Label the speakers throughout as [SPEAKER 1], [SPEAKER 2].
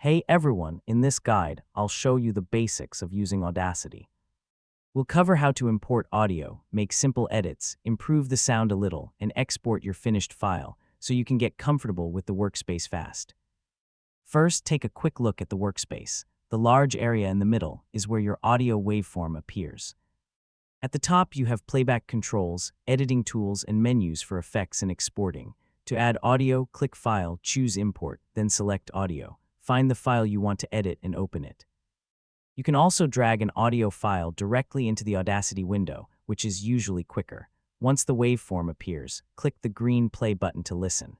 [SPEAKER 1] Hey everyone, in this guide, I'll show you the basics of using Audacity. We'll cover how to import audio, make simple edits, improve the sound a little, and export your finished file so you can get comfortable with the workspace fast. First, take a quick look at the workspace. The large area in the middle is where your audio waveform appears. At the top, you have playback controls, editing tools, and menus for effects and exporting. To add audio, click File, choose Import, then select Audio. Find the file you want to edit and open it. You can also drag an audio file directly into the Audacity window, which is usually quicker. Once the waveform appears, click the green play button to listen.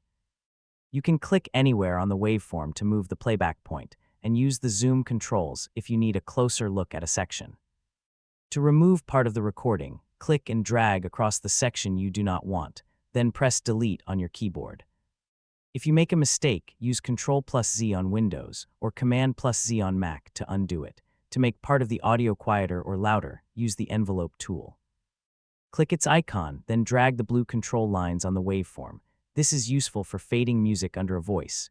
[SPEAKER 1] You can click anywhere on the waveform to move the playback point, and use the zoom controls if you need a closer look at a section. To remove part of the recording, click and drag across the section you do not want, then press Delete on your keyboard. If you make a mistake, use Ctrl+Z on Windows or Command+Z on Mac to undo it. To make part of the audio quieter or louder, use the envelope tool. Click its icon, then drag the blue control lines on the waveform. This is useful for fading music under a voice,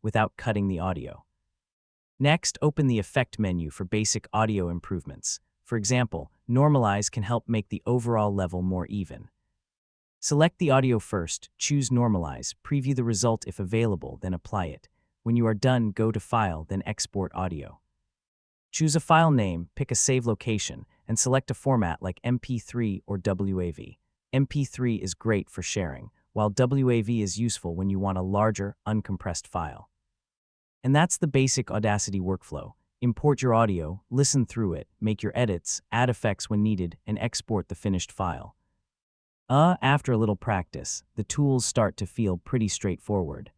[SPEAKER 1] without cutting the audio. Next, open the Effect menu for basic audio improvements. For example, Normalize can help make the overall level more even. Select the audio first, choose Normalize, preview the result if available, then apply it. When you are done, go to File, then Export Audio. Choose a file name, pick a save location, and select a format like MP3 or WAV. MP3 is great for sharing, while WAV is useful when you want a larger, uncompressed file. And that's the basic Audacity workflow. Import your audio, listen through it, make your edits, add effects when needed, and export the finished file. After a little practice, the tools start to feel pretty straightforward.